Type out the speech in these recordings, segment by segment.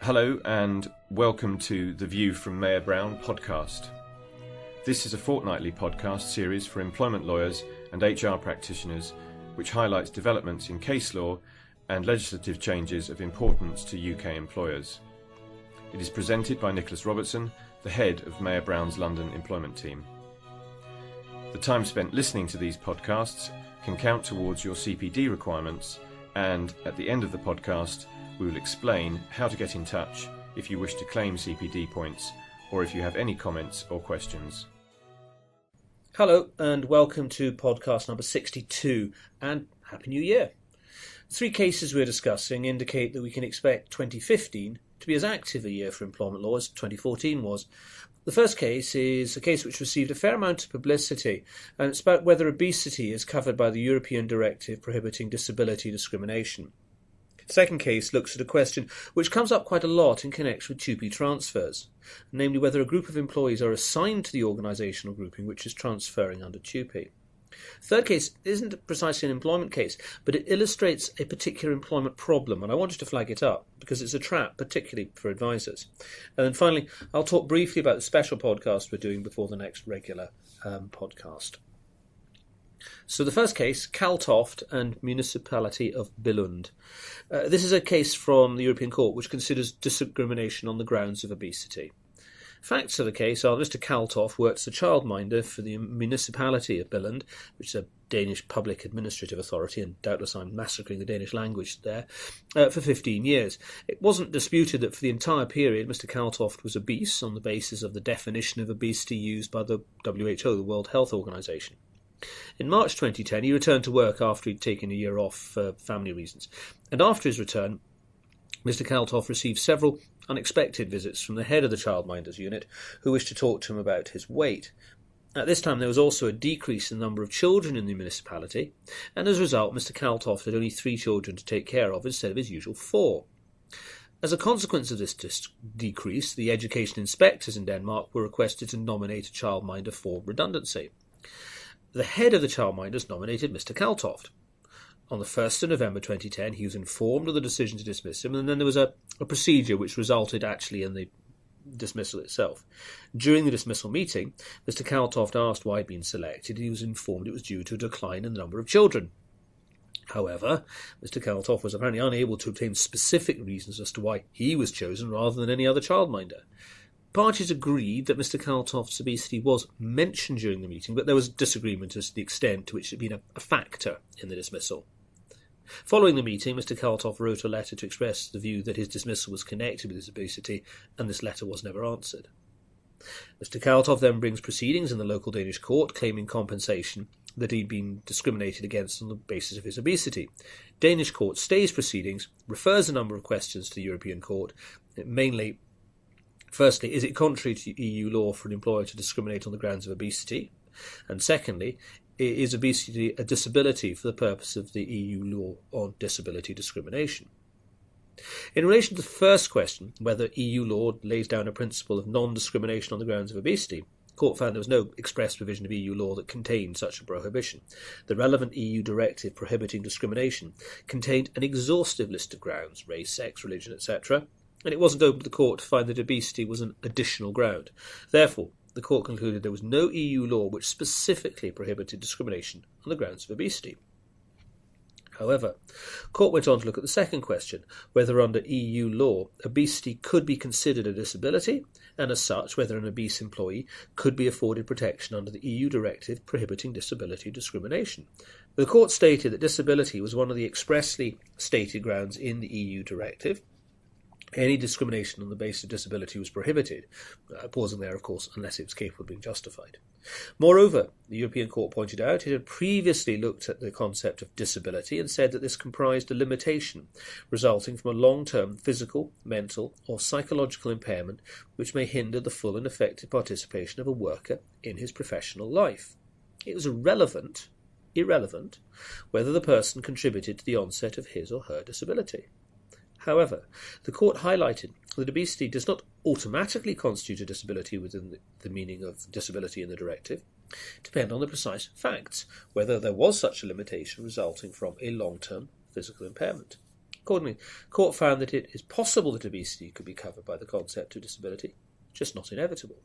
Hello and welcome to the View from Mayor Brown podcast. This is a fortnightly podcast series for employment lawyers and HR practitioners which highlights developments in case law and legislative changes of importance to UK employers. It is presented by Nicholas Robertson, the head of Mayor Brown's London employment team. The time spent listening to these podcasts can count towards your CPD requirements, and at the end of the podcast we will explain how to get in touch if you wish to claim CPD points or if you have any comments or questions. Hello and welcome to podcast number 62 and Happy New Year. The three cases we're discussing indicate that we can expect 2015 to be as active a year for employment law as 2014 was. The first case is a case which received a fair amount of publicity, and it's about whether obesity is covered by the European Directive prohibiting disability discrimination. The second case looks at a question which comes up quite a lot in connection with TUPE transfers, namely whether a group of employees are assigned to the organisational grouping which is transferring under TUPE. The third case isn't precisely an employment case, but it illustrates a particular employment problem, and I wanted to flag it up because it's a trap, particularly for advisors. And then finally, I'll talk briefly about the special podcast we're doing before the next regular podcast. So the first case, Kaltoft and Municipality of Billund. This is a case from the European Court which considers discrimination on the grounds of obesity. Facts of the case are that Mr. Kaltoft worked as a childminder for the Municipality of Billund, which is a Danish public administrative authority, and doubtless I'm massacring the Danish language there, for 15 years. It wasn't disputed that for the entire period Mr. Kaltoft was obese on the basis of the definition of obesity used by the WHO, the World Health Organization. In March 2010, he returned to work after he'd taken a year off for family reasons. And after his return, Mr. Kaltoft received several unexpected visits from the head of the childminders unit, who wished to talk to him about his weight. At this time, there was also a decrease in the number of children in the municipality, and as a result, Mr. Kaltoft had only 3 children to take care of instead of his usual 4. As a consequence of this decrease, the education inspectors in Denmark were requested to nominate a childminder for redundancy. The head of the childminders nominated Mr. Kaltoft. On the 1st of November 2010, he was informed of the decision to dismiss him, and then there was a procedure which resulted actually in the dismissal itself. During the dismissal meeting, Mr. Kaltoft asked why he'd been selected, and he was informed it was due to a decline in the number of children. However, Mr. Kaltoft was apparently unable to obtain specific reasons as to why he was chosen rather than any other childminder. Parties agreed that Mr. Kaltoft's obesity was mentioned during the meeting, but there was disagreement as to the extent to which it had been a factor in the dismissal. Following the meeting, Mr. Kaltoft wrote a letter to express the view that his dismissal was connected with his obesity, and this letter was never answered. Mr. Kaltoft then brings proceedings in the local Danish court claiming compensation that he'd been discriminated against on the basis of his obesity. Danish court stays proceedings, refers a number of questions to the European Court, mainly firstly, is it contrary to EU law for an employer to discriminate on the grounds of obesity? And secondly, is obesity a disability for the purpose of the EU law on disability discrimination? In relation to the first question, whether EU law lays down a principle of non-discrimination on the grounds of obesity, the court found there was no express provision of EU law that contained such a prohibition. The relevant EU directive prohibiting discrimination contained an exhaustive list of grounds, race, sex, religion, etc., and it wasn't open to the court to find that obesity was an additional ground. Therefore, the court concluded there was no EU law which specifically prohibited discrimination on the grounds of obesity. However, the court went on to look at the second question, whether under EU law obesity could be considered a disability, and as such whether an obese employee could be afforded protection under the EU directive prohibiting disability discrimination. The court stated that disability was one of the expressly stated grounds in the EU directive. Any discrimination on the basis of disability was prohibited, pausing there, of course, unless it was capable of being justified. Moreover, the European Court pointed out it had previously looked at the concept of disability and said that this comprised a limitation resulting from a long-term physical, mental, or psychological impairment which may hinder the full and effective participation of a worker in his professional life. It was irrelevant whether the person contributed to the onset of his or her disability. However, the court highlighted that obesity does not automatically constitute a disability within the meaning of disability in the directive, depend on the precise facts, whether there was such a limitation resulting from a long-term physical impairment. Accordingly, the court found that it is possible that obesity could be covered by the concept of disability, just not inevitable.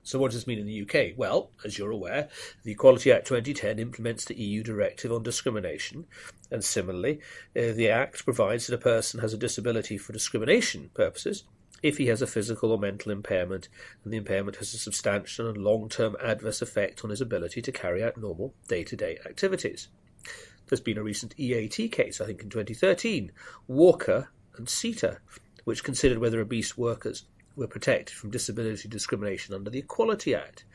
So what does this mean in the UK? Well, as you're aware, the Equality Act 2010 implements the EU Directive on Discrimination, and similarly, the Act provides that a person has a disability for discrimination purposes if he has a physical or mental impairment, and the impairment has a substantial and long-term adverse effect on his ability to carry out normal day-to-day activities. There's been a recent EAT case, I think in 2013, Walker and Sita, which considered whether obese workers were protected from disability discrimination under the Equality Act.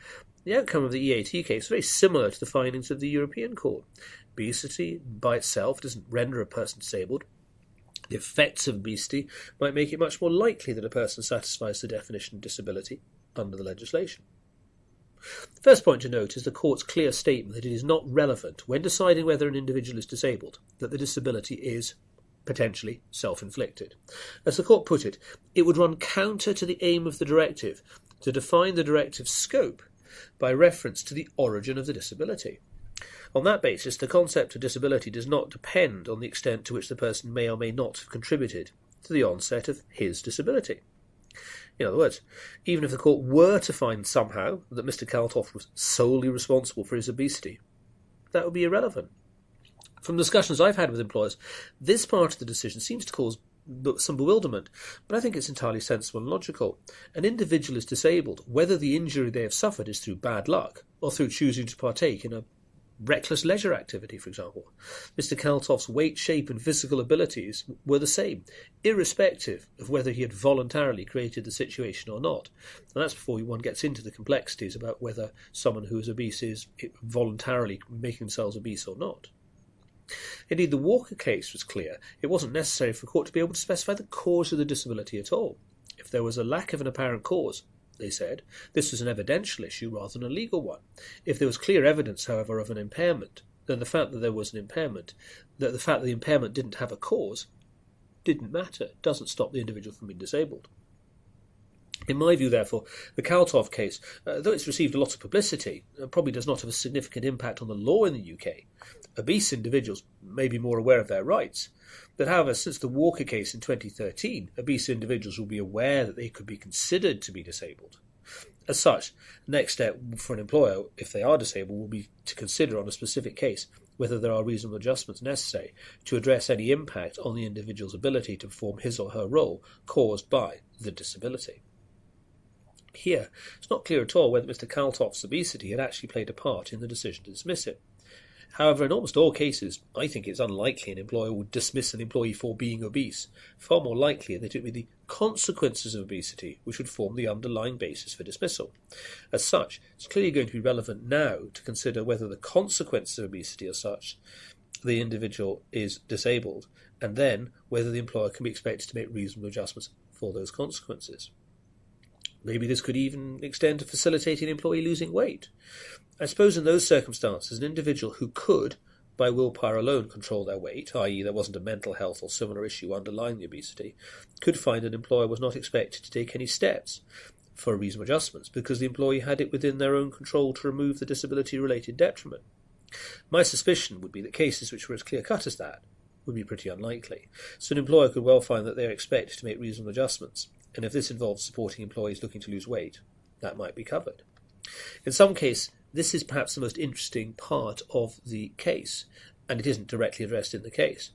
The outcome of the EAT case is very similar to the findings of the European Court. Obesity by itself doesn't render a person disabled. The effects of obesity might make it much more likely that a person satisfies the definition of disability under the legislation. The first point to note is the Court's clear statement that it is not relevant when deciding whether an individual is disabled that the disability is potentially self-inflicted. As the Court put it, it would run counter to the aim of the directive to define the directive's scope by reference to the origin of the disability. On that basis, the concept of disability does not depend on the extent to which the person may or may not have contributed to the onset of his disability. In other words, even if the Court were to find somehow that Mr. Kaltoff was solely responsible for his obesity, that would be irrelevant. From discussions I've had with employers, this part of the decision seems to cause some bewilderment, but I think it's entirely sensible and logical. An individual is disabled whether the injury they have suffered is through bad luck or through choosing to partake in a reckless leisure activity, for example. Mr. Kaltoff's weight, shape and physical abilities were the same, irrespective of whether he had voluntarily created the situation or not. And that's before one gets into the complexities about whether someone who is obese is voluntarily making themselves obese or not. Indeed, the Walker case was clear. It wasn't necessary for a court to be able to specify the cause of the disability at all. If there was a lack of an apparent cause, they said, this was an evidential issue rather than a legal one. If there was clear evidence, however, of an impairment, then the fact that there was an impairment, that the fact that the impairment didn't have a cause, didn't matter. It doesn't stop the individual from being disabled. In my view, therefore, the Kaltoff case, though it's received a lot of publicity, probably does not have a significant impact on the law in the UK. Obese individuals may be more aware of their rights. But however, since the Walker case in 2013, obese individuals will be aware that they could be considered to be disabled. As such, the next step for an employer, if they are disabled, will be to consider on a specific case whether there are reasonable adjustments necessary to address any impact on the individual's ability to perform his or her role caused by the disability. Here, it's not clear at all whether Mr. Kaltoff's obesity had actually played a part in the decision to dismiss it. However, in almost all cases, I think it's unlikely an employer would dismiss an employee for being obese. Far more likely that it would be the consequences of obesity which would form the underlying basis for dismissal. As such, it's clearly going to be relevant now to consider whether the consequences of obesity are such the individual is disabled, and then whether the employer can be expected to make reasonable adjustments for those consequences. Maybe this could even extend to facilitating an employee losing weight. I suppose in those circumstances, an individual who could, by willpower alone, control their weight, i.e. there wasn't a mental health or similar issue underlying the obesity, could find an employer was not expected to take any steps for reasonable adjustments because the employee had it within their own control to remove the disability-related detriment. My suspicion would be that cases which were as clear-cut as that would be pretty unlikely, so an employer could well find that they are expected to make reasonable adjustments, and if this involves supporting employees looking to lose weight, that might be covered. In some cases, this is perhaps the most interesting part of the case, and it isn't directly addressed in the case.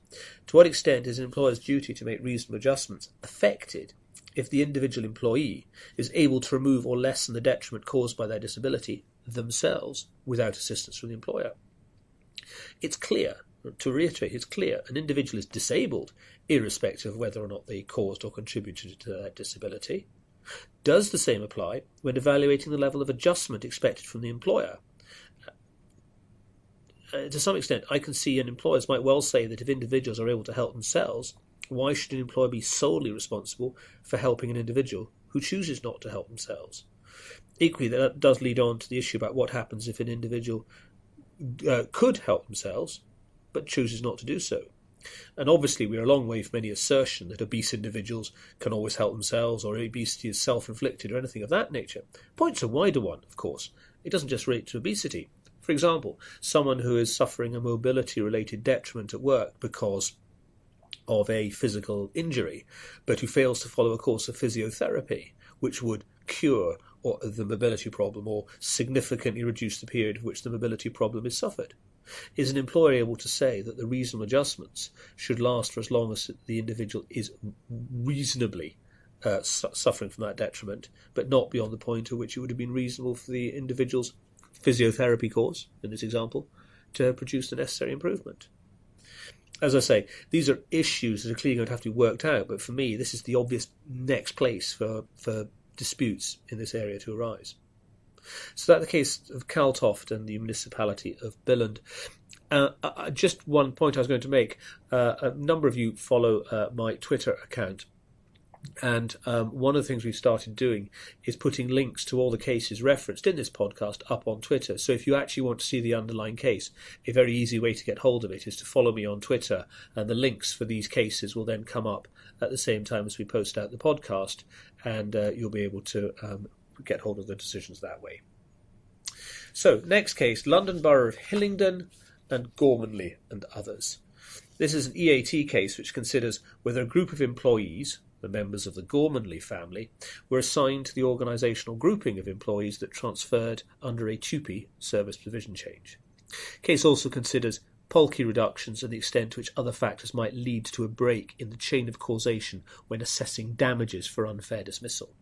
To what extent is an employer's duty to make reasonable adjustments affected if the individual employee is able to remove or lessen the detriment caused by their disability themselves without assistance from the employer? It's clear, to reiterate, it's clear an individual is disabled irrespective of whether or not they caused or contributed to that disability. Does the same apply when evaluating the level of adjustment expected from the employer? To some extent, I can see, and employers might well say that if individuals are able to help themselves, why should an employer be solely responsible for helping an individual who chooses not to help themselves? Equally, that does lead on to the issue about what happens if an individual could help themselves, but chooses not to do so. And obviously we are a long way from any assertion that obese individuals can always help themselves or obesity is self-inflicted or anything of that nature. Point's a wider one, of course. It doesn't just relate to obesity. For example, someone who is suffering a mobility-related detriment at work because of a physical injury, but who fails to follow a course of physiotherapy, which would cure the mobility problem or significantly reduce the period of which the mobility problem is suffered? Is an employer able to say that the reasonable adjustments should last for as long as the individual is reasonably suffering from that detriment, but not beyond the point at which it would have been reasonable for the individual's physiotherapy course, in this example, to produce the necessary improvement? As I say, these are issues that are clearly going to have to be worked out, but for me, this is the obvious next place for disputes in this area to arise. So that's the case of Kaltoft and the municipality of Billund. Just one point I was going to make. A number of you follow my Twitter account, and one of the things we've started doing is putting links to all the cases referenced in this podcast up on Twitter. So if you actually want to see the underlying case, a very easy way to get hold of it is to follow me on Twitter, and the links for these cases will then come up at the same time as we post out the podcast, and you'll be able to get hold of the decisions that way. So, next case, London Borough of Hillingdon and Gormanley and others. This is an EAT case which considers whether a group of employees, the members of the Gormanley family, were assigned to the organisational grouping of employees that transferred under a TUPE service provision change. The case also considers Polke reductions and the extent to which other factors might lead to a break in the chain of causation when assessing damages for unfair dismissal.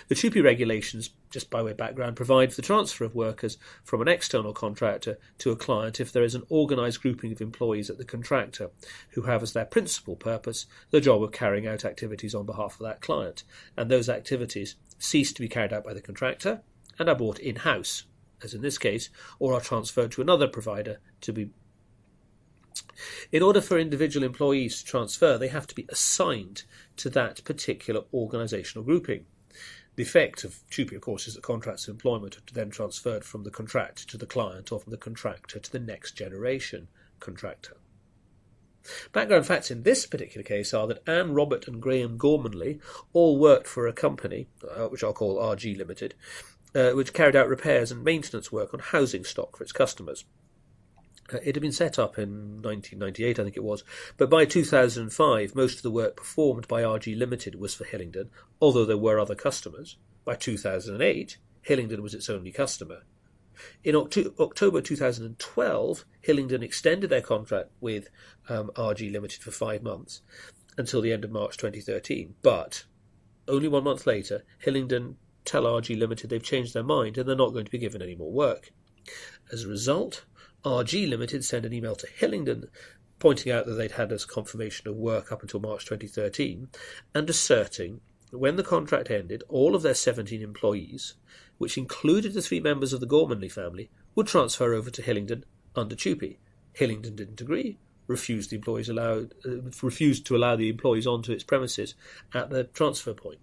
The TUPE regulations, just by way of background, provide for the transfer of workers from an external contractor to a client if there is an organised grouping of employees at the contractor who have as their principal purpose the job of carrying out activities on behalf of that client, and those activities cease to be carried out by the contractor and are brought in-house, as in this case, or are transferred to another provider to be. In order for individual employees to transfer, they have to be assigned to that particular organisational grouping. The effect of TUPE, of course, is that contracts of employment are then transferred from the contractor to the client or from the contractor to the next generation contractor. Background facts in this particular case are that Anne, Robert and Graham Gormanley all worked for a company, which I'll call RG Limited, which carried out repairs and maintenance work on housing stock for its customers. It had been set up in 1998, I think it was, but by 2005 most of the work performed by RG Limited was for Hillingdon, although there were other customers. By 2008, Hillingdon was its only customer. In October 2012, Hillingdon extended their contract with RG Limited for 5 months until the end of March 2013, but only 1 month later, Hillingdon tell RG Limited they've changed their mind and they're not going to be given any more work. As a result, RG Limited sent an email to Hillingdon pointing out that they'd had as confirmation of work up until March 2013 and asserting that when the contract ended, all of their 17 employees, which included the 3 members of the Gormanley family, would transfer over to Hillingdon under TUPE. Hillingdon didn't agree, refused to allow the employees onto its premises at the transfer point.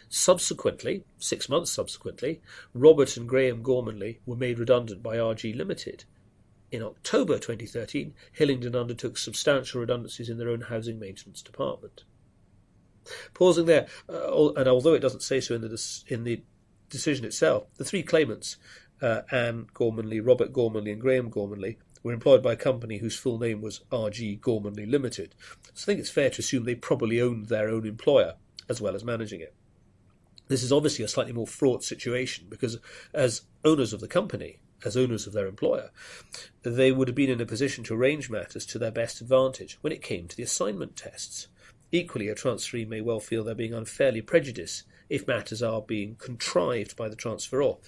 Subsequently, 6 months subsequently, Robert and Graham Gormanley were made redundant by RG Limited. In October 2013, Hillingdon undertook substantial redundancies in their own housing maintenance department. Pausing there, and although it doesn't say so in the decision itself, the 3 claimants, Anne Gormanley, Robert Gormanley and Graham Gormanley, were employed by a company whose full name was RG Gormanley Limited. So I think it's fair to assume they probably owned their own employer as well as managing it. This is obviously a slightly more fraught situation because as owners of the company, as owners of their employer, they would have been in a position to arrange matters to their best advantage when it came to the assignment tests. Equally, a transferee may well feel they're being unfairly prejudiced if matters are being contrived by the transferor.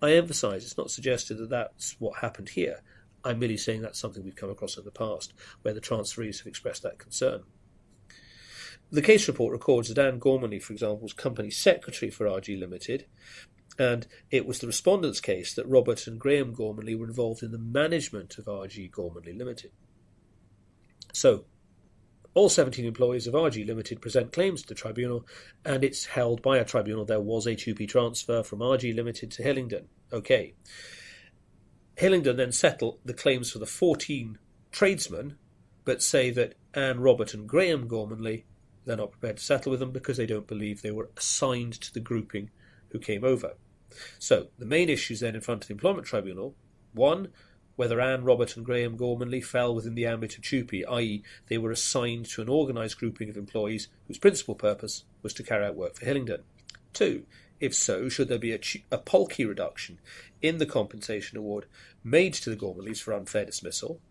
I emphasise it's not suggested that that's what happened here. I'm merely saying that's something we've come across in the past, where the transferees have expressed that concern. The case report records that Anne Gormanley, for example, was company secretary for RG Limited, and it was the respondent's case that Robert and Graham Gormanley were involved in the management of RG Gormanley Limited. So, all 17 employees of RG Limited present claims to the tribunal, and it's held by a tribunal there was a TUPE transfer from RG Limited to Hillingdon. Okay. Hillingdon then settle the claims for the 14 tradesmen, but say that Anne, Robert and Graham Gormanley, they're not prepared to settle with them because they don't believe they were assigned to the grouping who came over. So, the main issues then in front of the Employment Tribunal, 1, whether Anne, Robert and Graham Gormanley fell within the ambit of TUPE, i.e. they were assigned to an organised grouping of employees whose principal purpose was to carry out work for Hillingdon. 2. If so, should there be a Polkey reduction in the compensation award made to the Gormanleys for unfair dismissal?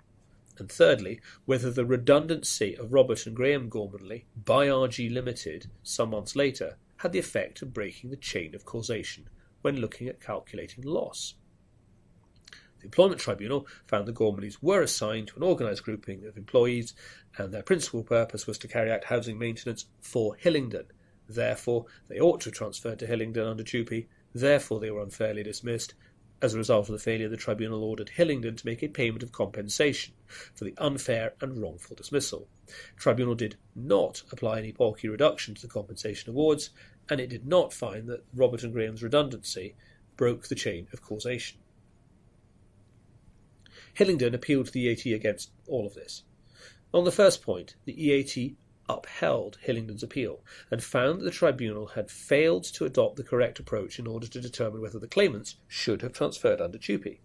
And thirdly, whether the redundancy of Robert and Graham Gormanley by RG Limited some months later had the effect of breaking the chain of causation when looking at calculating loss. The Employment Tribunal found the Gormanleys were assigned to an organised grouping of employees and their principal purpose was to carry out housing maintenance for Hillingdon. Therefore, they ought to have transferred to Hillingdon under TUPE. Therefore, they were unfairly dismissed. As a result of the failure, the Tribunal ordered Hillingdon to make a payment of compensation for the unfair and wrongful dismissal. The Tribunal did not apply any Polkey reduction to the compensation awards, and it did not find that Robert and Graham's redundancy broke the chain of causation. Hillingdon appealed to the EAT against all of this. On the first point, the EAT upheld Hillingdon's appeal and found that the Tribunal had failed to adopt the correct approach in order to determine whether the claimants should have transferred under TUPE.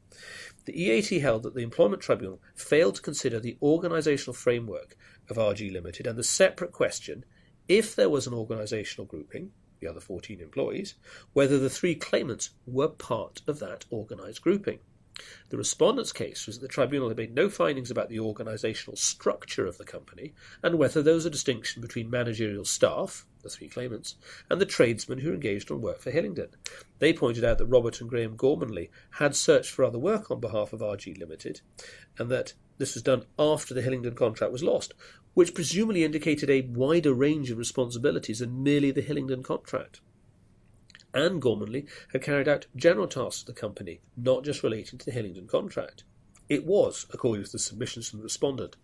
The EAT held that the Employment Tribunal failed to consider the organisational framework of RG Limited and the separate question, if there was an organisational grouping, the other 14 employees, whether the 3 claimants were part of that organised grouping. The respondent's case was that the Tribunal had made no findings about the organisational structure of the company and whether there was a distinction between managerial staff, the 3 claimants, and the tradesmen who were engaged on work for Hillingdon. They pointed out that Robert and Graham Gormanley had searched for other work on behalf of RG Limited and that this was done after the Hillingdon contract was lost, which presumably indicated a wider range of responsibilities than merely the Hillingdon contract. Anne Gormanley had carried out general tasks of the company, not just relating to the Hillingdon contract. It was, according to the submissions from the respondent,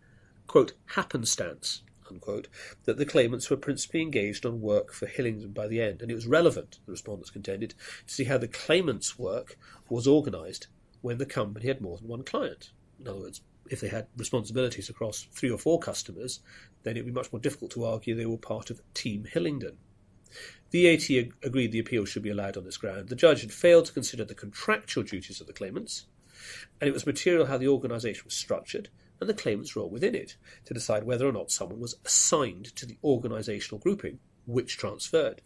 quote, happenstance, unquote, that the claimants were principally engaged on work for Hillingdon by the end, and it was relevant, the respondents contended, to see how the claimants' work was organised when the company had more than one client. In other words, if they had responsibilities across 3 or 4 customers, then it would be much more difficult to argue they were part of Team Hillingdon. The EAT agreed the appeal should be allowed on this ground. The judge had failed to consider the contractual duties of the claimants, and it was material how the organisation was structured and the claimant's role within it to decide whether or not someone was assigned to the organisational grouping which transferred.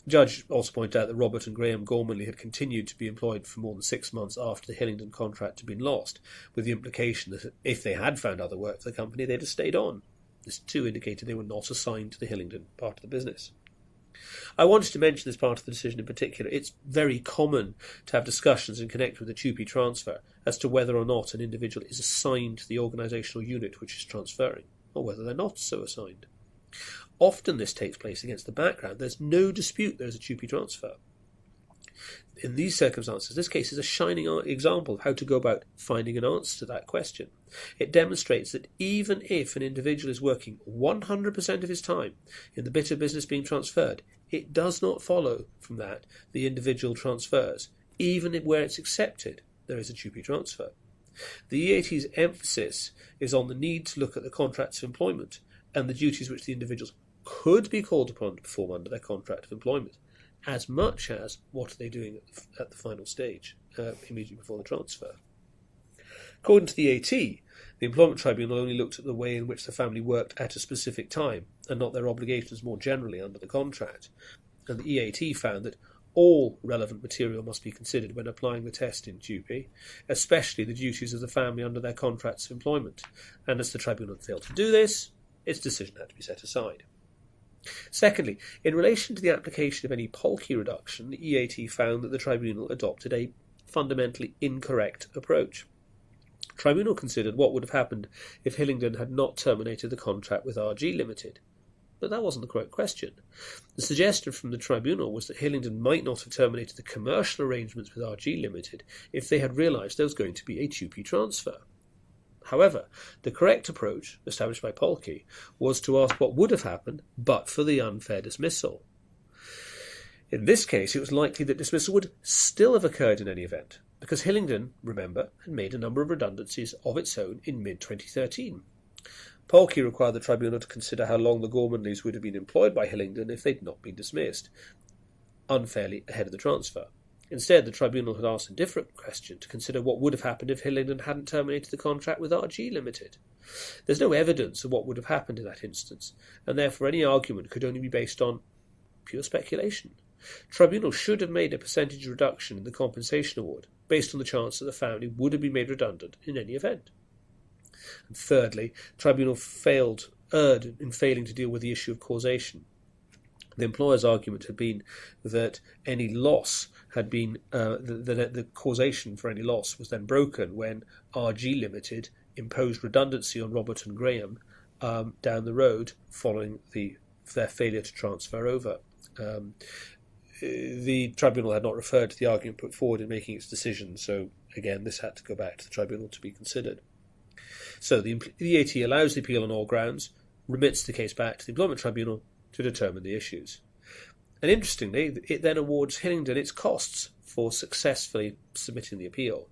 The judge also pointed out that Robert and Graham Gormanley had continued to be employed for more than 6 months after the Hillingdon contract had been lost, with the implication that if they had found other work for the company, they'd have stayed on. This too indicated they were not assigned to the Hillingdon part of the business. I wanted to mention this part of the decision in particular. It's very common to have discussions in connection with the TUPE transfer as to whether or not an individual is assigned to the organisational unit which is transferring, or whether they're not so assigned. Often this takes place against the background there's no dispute there's a TUPE transfer. In these circumstances, this case is a shining example of how to go about finding an answer to that question. It demonstrates that even if an individual is working 100% of his time in the bit of business being transferred, it does not follow from that the individual transfers, even if where it's accepted there is a TUPE transfer. The EAT's emphasis is on the need to look at the contracts of employment and the duties which the individuals could be called upon to perform under their contract of employment, as much as what are they doing at the final stage, immediately before the transfer. According to the AT, the Employment Tribunal only looked at the way in which the family worked at a specific time, and not their obligations more generally under the contract. And the EAT found that all relevant material must be considered when applying the test in TUPE, especially the duties of the family under their contracts of employment. And as the Tribunal failed to do this, its decision had to be set aside. Secondly, in relation to the application of any Polkey reduction, the EAT found that the Tribunal adopted a fundamentally incorrect approach. The Tribunal considered what would have happened if Hillingdon had not terminated the contract with RG Limited. But that wasn't the correct question. The suggestion from the Tribunal was that Hillingdon might not have terminated the commercial arrangements with RG Limited if they had realised there was going to be a TUPE transfer. However, the correct approach, established by Polkey, was to ask what would have happened but for the unfair dismissal. In this case, it was likely that dismissal would still have occurred in any event, because Hillingdon, remember, had made a number of redundancies of its own in mid-2013. Polkey required the Tribunal to consider how long the Gormanleys would have been employed by Hillingdon if they'd not been dismissed unfairly ahead of the transfer. Instead, the tribunal had asked a different question to consider what would have happened if Hillingdon hadn't terminated the contract with RG Limited. There's no evidence of what would have happened in that instance, and therefore any argument could only be based on pure speculation. Tribunal should have made a percentage reduction in the compensation award, based on the chance that the family would have been made redundant in any event. And thirdly, Tribunal erred in failing to deal with the issue of causation. The employer's argument had been that any loss had been the causation for any loss was then broken when RG Limited imposed redundancy on Robert and Graham down the road following their failure to transfer over. The tribunal had not referred to the argument put forward in making its decision, so again this had to go back to the tribunal to be considered. So the EAT allows the appeal on all grounds, remits the case back to the employment tribunal to determine the issues. And interestingly, it then awards Hillingdon its costs for successfully submitting the appeal.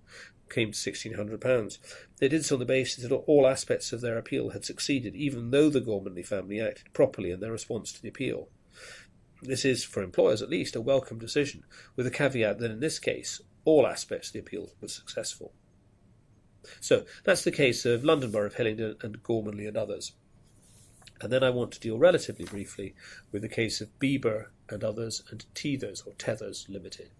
It came to £1,600. They did so on the basis that all aspects of their appeal had succeeded, even though the Gormanley family acted properly in their response to the appeal. This is, for employers at least, a welcome decision, with the caveat that in this case, all aspects of the appeal were successful. So that's the case of London Borough of Hillingdon and Gormanley and others. And then I want to deal relatively briefly with the case of Bieber and others and Tethers Limited.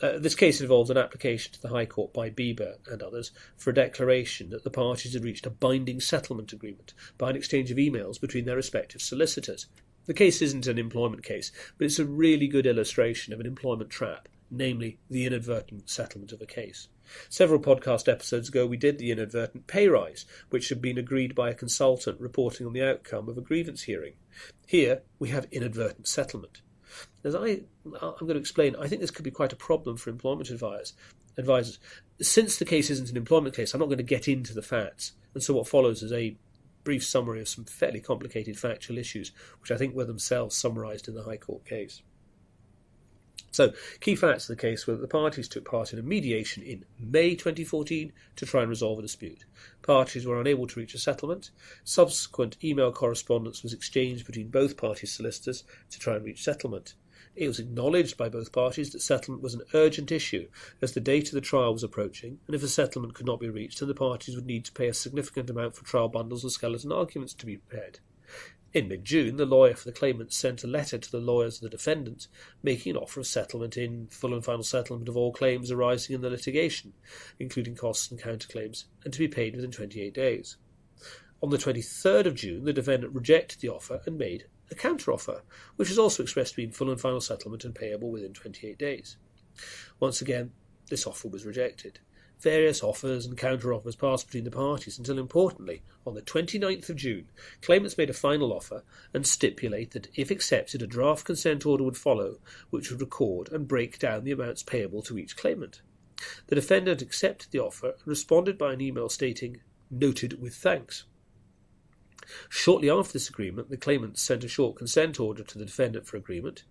This case involves an application to the High Court by Bieber and others for a declaration that the parties had reached a binding settlement agreement by an exchange of emails between their respective solicitors. The case isn't an employment case, but it's a really good illustration of an employment trap, namely the inadvertent settlement of a case. Several podcast episodes ago we did the inadvertent pay rise, which had been agreed by a consultant reporting on the outcome of a grievance hearing. Here we have inadvertent settlement. As I'm going to explain, I think this could be quite a problem for employment advisors. Since the case isn't an employment case, I'm not going to get into the facts, and so what follows is a brief summary of some fairly complicated factual issues, which I think were themselves summarised in the High Court case. So, key facts of the case were that the parties took part in a mediation in May 2014 to try and resolve a dispute. Parties were unable to reach a settlement. Subsequent email correspondence was exchanged between both parties' solicitors to try and reach settlement. It was acknowledged by both parties that settlement was an urgent issue as the date of the trial was approaching, and if a settlement could not be reached, then the parties would need to pay a significant amount for trial bundles and skeleton arguments to be prepared. In mid-June, the lawyer for the claimant sent a letter to the lawyers of the defendant, making an offer of settlement in full and final settlement of all claims arising in the litigation, including costs and counterclaims, and to be paid within 28 days. On the 23rd of June, the defendant rejected the offer and made a counter-offer, which was also expressed to be in full and final settlement and payable within 28 days. Once again, this offer was rejected. Various offers and counter-offers passed between the parties until, importantly, on the 29th of June, claimants made a final offer and stipulate that, if accepted, a draft consent order would follow, which would record and break down the amounts payable to each claimant. The defendant accepted the offer and responded by an email stating, "Noted with thanks." Shortly after this agreement, the claimant sent a short consent order to the defendant for agreement.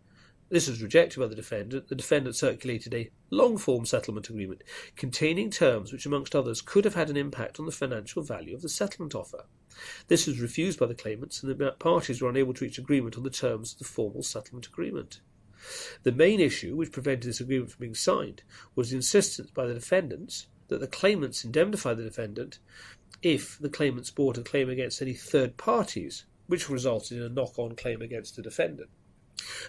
This was rejected by the defendant. The defendant circulated a long-form settlement agreement containing terms which, amongst others, could have had an impact on the financial value of the settlement offer. This was refused by the claimants, and the parties were unable to reach agreement on the terms of the formal settlement agreement. The main issue which prevented this agreement from being signed was the insistence by the defendants that the claimants indemnify the defendant if the claimants brought a claim against any third parties, which resulted in a knock-on claim against the defendant.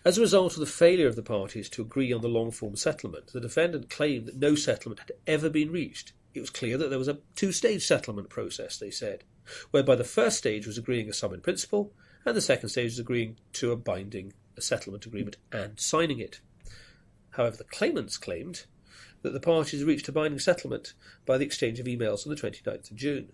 As a result of the failure of the parties to agree on the long-form settlement, the defendant claimed that no settlement had ever been reached. It was clear that there was a two-stage settlement process, they said, whereby the first stage was agreeing a sum in principle, and the second stage was agreeing to a settlement agreement and signing it. However, the claimants claimed that the parties reached a binding settlement by the exchange of emails on the 29th of June.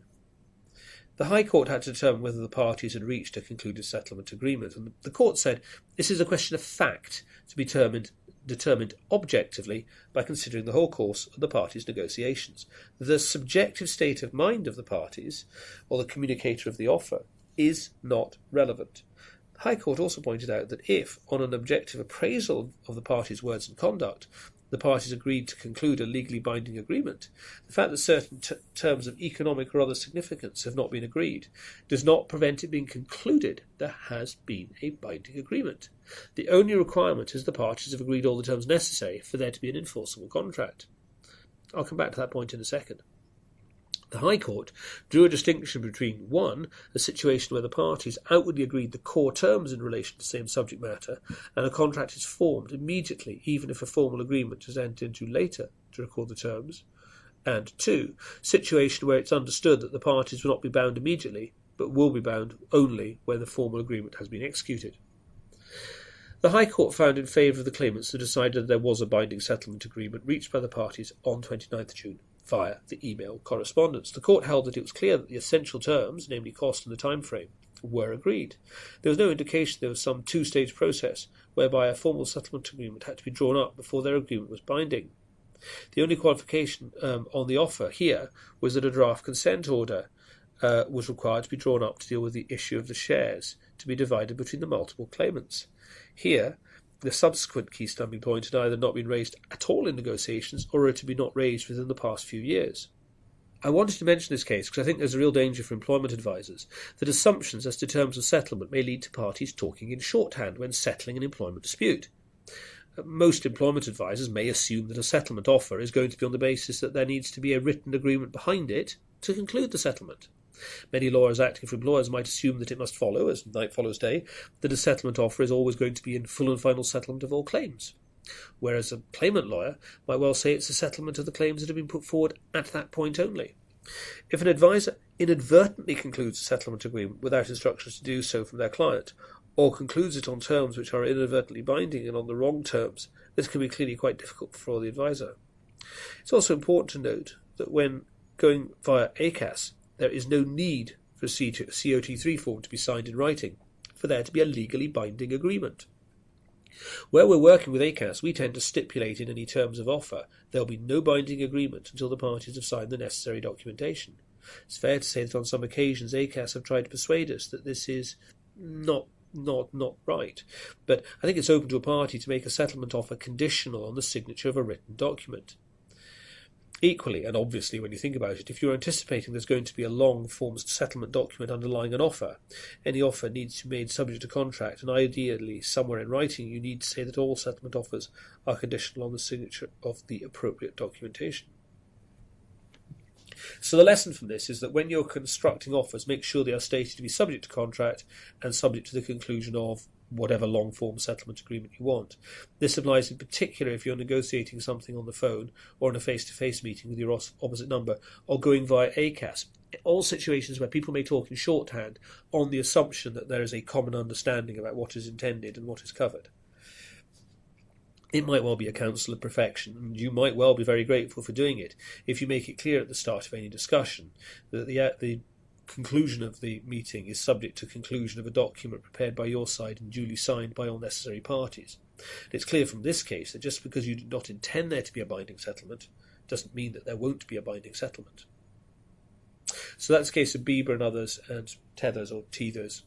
The High Court had to determine whether the parties had reached a concluded settlement agreement, and the Court said this is a question of fact to be determined objectively by considering the whole course of the parties' negotiations. The subjective state of mind of the parties, or the communicator of the offer, is not relevant. The High Court also pointed out that if, on an objective appraisal of the parties' words and conduct, the parties agreed to conclude a legally binding agreement, the fact that certain terms of economic or other significance have not been agreed does not prevent it being concluded there has been a binding agreement. The only requirement is the parties have agreed all the terms necessary for there to be an enforceable contract. I'll come back to that point in a second. The High Court drew a distinction between 1. A situation where the parties outwardly agreed the core terms in relation to the same subject matter, and a contract is formed immediately, even if a formal agreement is entered into later to record the terms, and 2. Situation where it's understood that the parties will not be bound immediately, but will be bound only when the formal agreement has been executed. The High Court found in favour of the claimants and decided that there was a binding settlement agreement reached by the parties on 29th June. Via the email correspondence. The court held that it was clear that the essential terms, namely cost and the time frame, were agreed. There was no indication there was some two-stage process whereby a formal settlement agreement had to be drawn up before their agreement was binding. The only qualification on the offer here was that a draft consent order was required to be drawn up to deal with the issue of the shares to be divided between the multiple claimants. Here, the subsequent key stumbling point had either not been raised at all in negotiations or had to be not raised within the past few years. I wanted to mention this case because I think there's a real danger for employment advisors that assumptions as to terms of settlement may lead to parties talking in shorthand when settling an employment dispute. Most employment advisors may assume that a settlement offer is going to be on the basis that there needs to be a written agreement behind it to conclude the settlement. Many lawyers acting for employers might assume that it must follow, as night follows day, that a settlement offer is always going to be in full and final settlement of all claims, whereas a claimant lawyer might well say it's a settlement of the claims that have been put forward at that point only. If an advisor inadvertently concludes a settlement agreement without instructions to do so from their client, or concludes it on terms which are inadvertently binding and on the wrong terms, this can be clearly quite difficult for the advisor. It's also important to note that when going via ACAS, there is no need for a COT3 form to be signed in writing, for there to be a legally binding agreement. Where we're working with ACAS, we tend to stipulate in any terms of offer there will be no binding agreement until the parties have signed the necessary documentation. It's fair to say that on some occasions ACAS have tried to persuade us that this is not right, but I think it's open to a party to make a settlement offer conditional on the signature of a written document. Equally, and obviously when you think about it, if you're anticipating there's going to be a long form settlement document underlying an offer, any offer needs to be made subject to contract, and ideally somewhere in writing you need to say that all settlement offers are conditional on the signature of the appropriate documentation. So the lesson from this is that when you're constructing offers, make sure they are stated to be subject to contract and subject to the conclusion of whatever long-form settlement agreement you want. This applies in particular if you're negotiating something on the phone or in a face-to-face meeting with your opposite number or going via ACAS. All situations where people may talk in shorthand on the assumption that there is a common understanding about what is intended and what is covered. It might well be a counsel of perfection, and you might well be very grateful for doing it if you make it clear at the start of any discussion that the conclusion of the meeting is subject to conclusion of a document prepared by your side and duly signed by all necessary parties. And it's clear from this case that just because you do not intend there to be a binding settlement doesn't mean that there won't be a binding settlement. So that's the case of Bieber and others and Tethers or Tethers,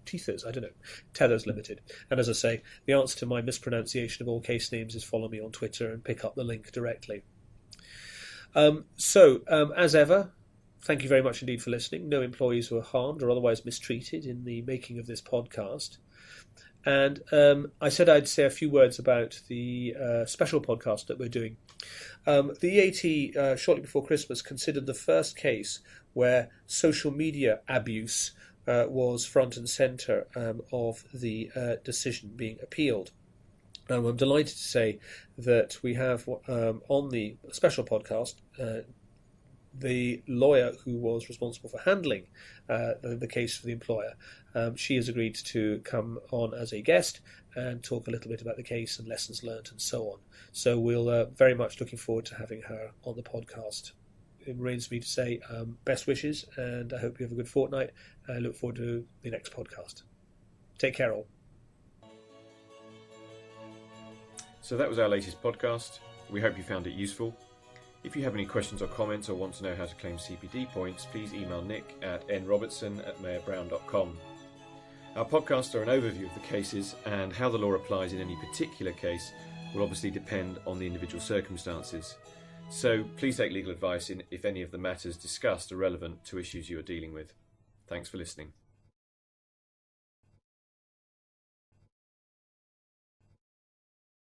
Tethers Limited. And as I say, the answer to my mispronunciation of all case names is follow me on Twitter and pick up the link directly. As ever, thank you very much indeed for listening. No employees were harmed or otherwise mistreated in the making of this podcast. And I said I'd say a few words about the special podcast that we're doing. The EAT, shortly before Christmas, considered the first case where social media abuse was front and centre of the decision being appealed. I'm delighted to say that we have on the special podcast the lawyer who was responsible for handling the case for the employer. She has agreed to come on as a guest and talk a little bit about the case and lessons learned and so on. So we'll very much looking forward to having her on the podcast. It remains for me to say best wishes, and I hope you have a good fortnight. I look forward to the next podcast. Take care all. So that was our latest podcast. We hope you found it useful. If you have any questions or comments or want to know how to claim CPD points, please email Nick at nrobertson@mayorbrown.com. Our podcasts are an overview of the cases and how the law applies in any particular case, will obviously depend on the individual circumstances. So please take legal advice if any of the matters discussed are relevant to issues you are dealing with. Thanks for listening.